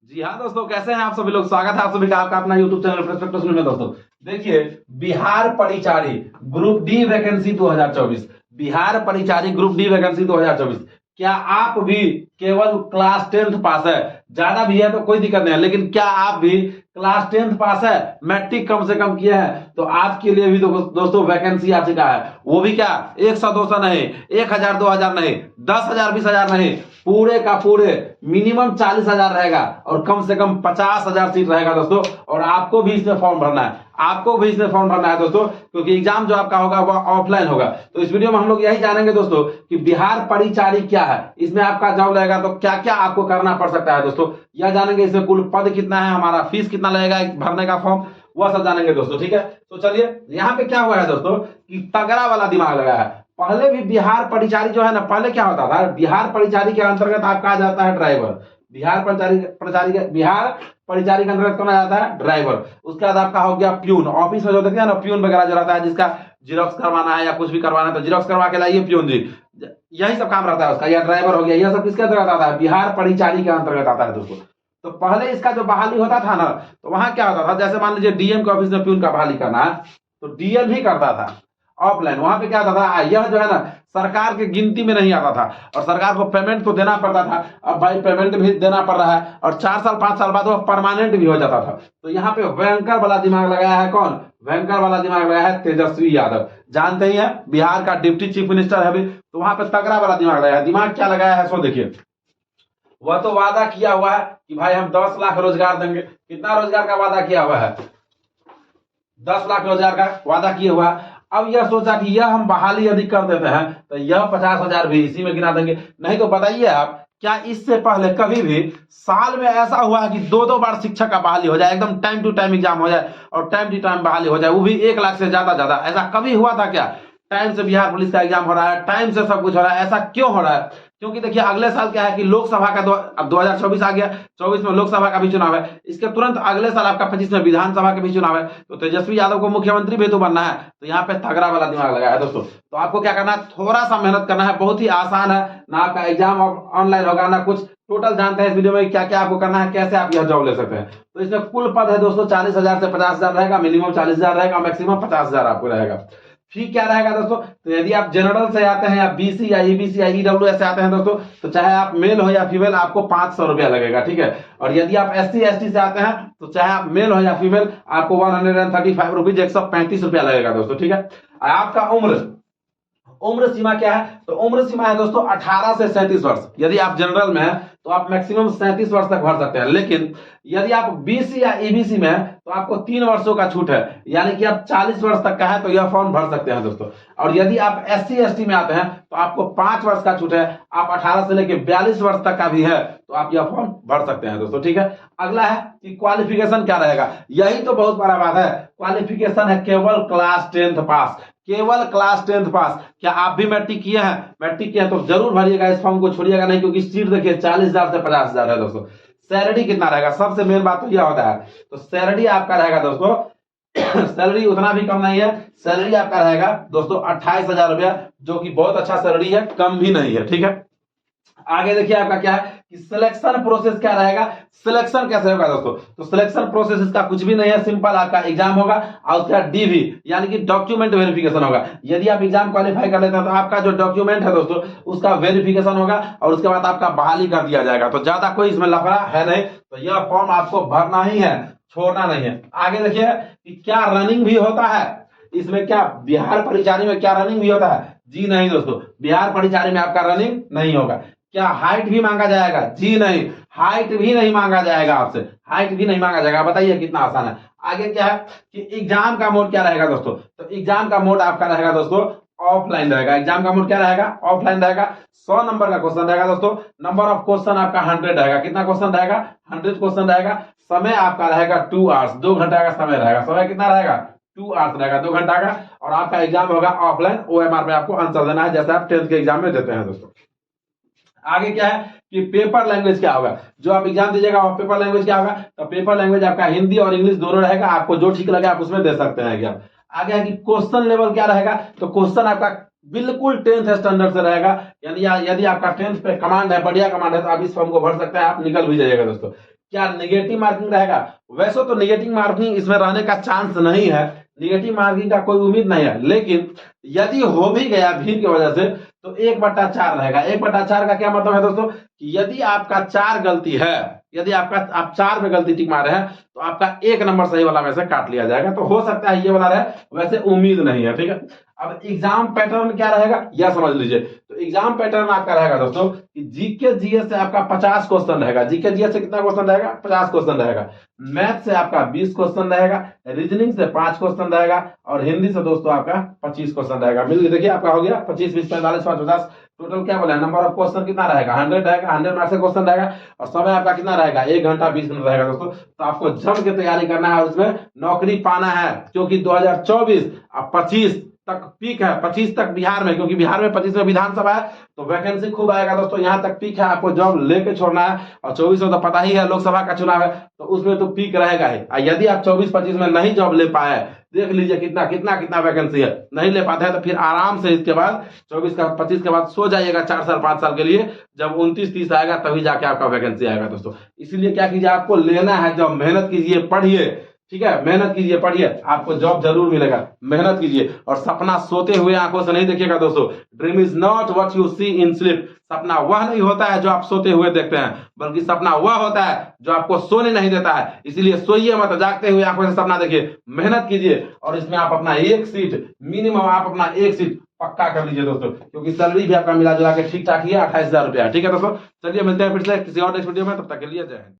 जी हाँ दोस्तों, कैसे हैं आप सभी लोग। स्वागत है आप सभी का आपका अपना यूट्यूब चैनल पर्सपेक्टिव्स में। दोस्तों देखिए, बिहार परिचारी ग्रुप डी वैकेंसी 2024, बिहार परिचारी ग्रुप डी वैकेंसी 2024। क्या आप भी केवल क्लास 10th पास है? ज्यादा भी है तो कोई दिक्कत नहीं है, लेकिन क्या आप भी क्लास 10th पास है, मैट्रिक कम से कम किया है, तो आपके लिए भी दोस्तों वैकेंसी आ चुका है। वो भी क्या 100 200 नहीं, 1000 2000 नहीं, 10,000 20,000 नहीं, पूरे का पूरे मिनिमम 40,000 रहेगा और कम से कम 50,000 सीट रहेगा दोस्तों। और आपको भी इसमें फॉर्म भरना है, आपको भी इसमें फॉर्म भरना है दोस्तों, क्योंकि एग्जाम जो आपका होगा वह ऑफलाइन होगा। तो इस वीडियो में हम लोग यही जानेंगे दोस्तों कि बिहार परिचारी क्या है, इसमें आपका जॉब लगेगा तो क्या क्या आपको करना पड़ सकता है दोस्तों, यह जानेंगे। इसमें कुल पद कितना है, हमारा फीस कितना लगेगा भरने का फॉर्म, वह सब जानेंगे दोस्तों। ठीक है, तो चलिए, यहाँ पे क्या हुआ है दोस्तों कि तगड़ा वाला दिमाग लगा है। पहले भी बिहार परिचारी जो है ना, पहले क्या होता था, बिहार परिचारी के अंतर्गत आपका आ जाता है ड्राइवर। बिहार परिचारी के अंतर्गत कौन आ जाता है? ड्राइवर। उसके बाद आपका हो गया प्यून, ऑफिस में जो देखते हैं ना प्यून वगैरह जो रहता है, जिसका जिरोक्स करवाना है या कुछ भी करवाना है तो जिरोक्स करवा के लाइए प्यून जी, यही सब काम रहता है उसका। या ड्राइवर हो गया, यह सब किसके अंतर्गत आता है? बिहार परिचारी के अंतर्गत आता है दोस्तों। तो पहले इसका जो बहाली होता था ना, तो वहां क्या होता था, जैसे मान लीजिए डीएम के ऑफिस में प्यून का बहाली करना है तो डीएम ही करता था ऑफलाइन। वहां पे क्या होता था, यह जो है ना सरकार के गिनती में नहीं आता था और सरकार को पेमेंट तो देना पड़ता था। अब भाई पेमेंट भी देना पड़ रहा है और 4 साल 5 साल बाद वो परमानेंट भी हो जाता था। तो यहाँ पे भयंकर वाला दिमाग लगाया है कौन? भयंकर वाला दिमाग लगाया है तेजस्वी यादव, जानते ही है, बिहार का डिप्टी चीफ मिनिस्टर है अभी। तो वहां पे तगड़ा वाला दिमाग लगाया है। दिमाग क्या लगाया है सो देखिए। वह तो वादा किया हुआ है कि भाई हम 10 लाख रोजगार देंगे। कितना रोजगार का वादा किया हुआ है? 10 लाख रोजगार का वादा किए हुआ। अब यह सोचा कि यह हम बहाली यदि कर देते हैं तो यह 50,000 भी इसी में गिना देंगे। नहीं तो बताइए आप, क्या इससे पहले कभी भी साल में ऐसा हुआ है कि 2-2 बार शिक्षक का बहाली हो जाए, एकदम टाइम टू टाइम एग्जाम हो जाए और टाइम टू टाइम बहाली हो जाए, वो भी 1 लाख से ज्यादा? ऐसा कभी हुआ था क्या? टाइम से बिहार पुलिस का एग्जाम हो रहा है, टाइम से सब कुछ हो रहा है। ऐसा क्यों हो रहा है? क्योंकि देखिए अगले साल क्या है कि लोकसभा का अब 2024 आ गया, 24 में लोकसभा का भी चुनाव है, इसके तुरंत अगले साल आपका 25 में विधानसभा का भी चुनाव है। तो तेजस्वी यादव को मुख्यमंत्री भी तो बनना है। तो यहाँ पे तगड़ा वाला दिमाग लगा है दोस्तों। तो आपको क्या करना है, थोड़ा सा मेहनत करना है, बहुत ही आसान है ना। आपका एग्जाम ऑनलाइन होगा ना कुछ, टोटल जानते हैं इस वीडियो में क्या क्या आपको करना है, कैसे आप यह जॉब ले सकते हैं। तो इसमें कुल पद है दोस्तों 40,000 से 50,000 रहेगा, मिनिमम 40,000 रहेगा, मैक्सिमम 50,000 आपको रहेगा। फी क्या रहेगा दोस्तों? तो यदि आप जनरल से आते हैं या बीसी या ईबीसी या ईडब्ल्यूएस से आते हैं दोस्तों, तो चाहे आप मेल हो या फीमेल, आपको 500 रुपया लगेगा। ठीक है, और यदि आप एससी एसटी से आते हैं तो चाहे आप मेल हो या फीमेल, आपको 135 रुपीज 135 रुपया लगेगा दोस्तों। ठीक है, आपका उम्र सीमा क्या है? तो उम्र सीमा है दोस्तों 18 से 37 वर्ष। यदि आप जनरल में हैं तो आप मैक्सिमम 37 वर्ष तक भर सकते हैं, लेकिन यदि आप बीसी या ईबीसी में हैं तो आपको 3 वर्षों का छूट है, यानी कि आप 40 वर्ष तक का है तो यह फॉर्म भर सकते हैं दोस्तों। और यदि आप एससी एसटी में आते हैं तो आपको 5 वर्ष का छूट है, आप 18 से लेकर 42 वर्ष तक का भी है तो आप यह फॉर्म भर सकते हैं दोस्तों। ठीक है, अगला है कि क्वालिफिकेशन क्या रहेगा। यही तो बहुत बड़ा बात है, क्वालिफिकेशन है केवल क्लास 10th पास, केवल क्लास 10th पास। क्या आप भी मैट्रिक किए हैं? मैट्रिक किए हैं तो जरूर भरिएगा, इस फॉर्म को छोड़िएगा नहीं, क्योंकि सीट देखिए 40,000 से 50,000 है दोस्तों। सैलरी कितना रहेगा? सबसे मेन बात तो यह होता है। तो सैलरी आपका रहेगा दोस्तों सैलरी उतना भी कम नहीं है, सैलरी आपका रहेगा दोस्तों 28,000 रुपया, जो कि बहुत अच्छा सैलरी है, कम भी नहीं है। ठीक है, आगे देखिए आपका क्या है कि सिलेक्शन प्रोसेस क्या रहेगा। सिलेक्शन कैसे होगा दोस्तों? तो सिलेक्शन प्रोसेस इसका कुछ भी नहीं है, सिंपल आपका एग्जाम होगा और उसका डीवी यानी कि डॉक्यूमेंट वेरिफिकेशन होगा। यदि आप एग्जाम क्वालिफाई कर लेते हैं तो आपका जो डॉक्यूमेंट है दोस्तों उसका वेरिफिकेशन होगा और उसके बाद आपका बहाली कर दिया जाएगा। तो ज्यादा कोई इसमें लफड़ा है नहीं, तो यह फॉर्म आपको भरना ही है, छोड़ना नहीं है। आगे देखिए कि क्या रनिंग भी होता है इसमें। क्या बिहार परिचारी में क्या रनिंग भी होता है? जी नहीं दोस्तों, बिहार परिचारी में आपका रनिंग नहीं होगा। क्या हाइट भी मांगा जाएगा? जी नहीं, हाइट भी नहीं मांगा जाएगा आपसे, हाइट भी नहीं मांगा जाएगा। बताइए कितना आसान है। आगे क्या है कि एग्जाम का मोड क्या रहेगा दोस्तों? तो एग्जाम का मोड आपका रहेगा दोस्तों ऑफलाइन रहेगा। एग्जाम का मोड क्या रहेगा? ऑफलाइन रहेगा। 100 नंबर का क्वेश्चन रहेगा दोस्तों। नंबर ऑफ क्वेश्चन आपका 100 रहेगा। कितना क्वेश्चन रहेगा? 100 क्वेश्चन रहेगा। समय आपका रहेगा 2 आवर्स, 2 घंटा का समय रहेगा। समय कितना रहेगा? 2 आवर्स रहेगा, 2 घंटा का। और आपका एग्जाम होगा ऑफलाइन, ओएमआर में आपको आंसर देना है, जैसे आप 10th के एग्जाम में देते हैं दोस्तों। आगे क्या है कि पेपर लैंग्वेज क्या होगा। जो आप एग्जाम दीजिएगा और पेपर लैंग्वेज क्या होगा? तो पेपर लैंग्वेज आपका हिंदी और इंग्लिश दोनों रहेगा, आपको जो ठीक लगे आप उसमें दे सकते हैं एग्जाम। आगे है कि क्वेश्चन लेवल क्या रहेगा। तो क्वेश्चन आपका बिल्कुल 10th स्टैंडर्ड से रहेगा, यानी यदि आपका 10th पे कमांड है, बढ़िया कमांड है, तो आप इस फॉर्म को भर सकते हैं, आप निकल भी जाइएगा दोस्तों। क्या नेगेटिव मार्किंग रहेगा? वैसे तो नेगेटिव मार्किंग इसमें रहने का चांस नहीं है, नेगेटिव मार्किंग का कोई उम्मीद नहीं है, लेकिन यदि हो भी गया भीड़ की वजह से तो 1/4 रहेगा। 1/4 का क्या मतलब है दोस्तों कि यदि आपका 4 गलती है, यदि आप 4 में गलती टिक मारे हैं तो आपका 1 नंबर सही वाला में से काट लिया जाएगा। तो हो सकता है ये वाला रहे, वैसे उम्मीद नहीं है, ठीक है। अब एग्जाम पैटर्न क्या रहेगा यह समझ लीजिए। तो एग्जाम पैटर्न आपका रहेगा दोस्तों कि जीके जीएस से आपका 50 क्वेश्चन रहेगा। जीके जीएस से कितना क्वेश्चन रहेगा? 50 क्वेश्चन रहेगा। मैथ से आपका 20 क्वेश्चन रहेगा, रीजनिंग से 5 क्वेश्चन रहेगा और हिंदी से दोस्तों आपका 25 क्वेश्चन रहेगा। मिल देखिए आपका हो गया 25, 20, 45, 5, 50, टोटल क्या बोला? नंबर ऑफ क्वेश्चन कितना रहेगा? 100 रहेगा। 100 मार्क्स का क्वेश्चन रहेगा और समय आपका कितना रहेगा? 1 घंटा 20 मिनट रहेगा दोस्तों। तो आपको जम के तैयारी करना है और उसमें नौकरी पाना है, क्योंकि 2024 और 25 तक पीक है। 25 तक बिहार में, क्योंकि बिहार में 25 में विधानसभा है तो वैकेंसी खूब आएगा दोस्तों। यहाँ तक पीक है, आपको जॉब लेके छोड़ना है। और 24 में तो पता ही है लोकसभा का चुनाव है, तो उसमें तो पीक रहेगा ही। और यदि आप 24-25 में नहीं जॉब ले पाए, देख लीजिए कितना कितना कितना वैकेंसी है, नहीं ले पाते हैं तो फिर आराम से इसके बाद 24 का 25 के बाद सो जाइएगा 4 साल 5 साल के लिए। जब 29-30 आएगा तभी जाके आपका वैकेंसी आएगा दोस्तों। इसीलिए क्या कीजिए, आपको लेना है जॉब, मेहनत कीजिए, पढ़िए, ठीक है, मेहनत कीजिए, पढ़िए, आपको जॉब जरूर मिलेगा। मेहनत कीजिए और सपना सोते हुए आंखों से नहीं देखिएगा दोस्तों। Dream is not what you see in sleep. सपना वह नहीं होता है जो आप सोते हुए देखते हैं, बल्कि सपना वह होता है जो आपको सोने नहीं देता है। इसलिए सोइए मत, जागते हुए आंखों से सपना देखिए, मेहनत कीजिए और इसमें आप अपना एक सीट मिनिमम, आप अपना एक सीट पक्का कर लीजिए दोस्तों, क्योंकि सैलरी भी आपका मिला जुला के ठीक ठाक ही है, 28,000 रुपया। ठीक है दोस्तों, चलिए मिलते हैं फिर से किसी और नेक्स्ट वीडियो में, तब तक के लिए जय हिंद।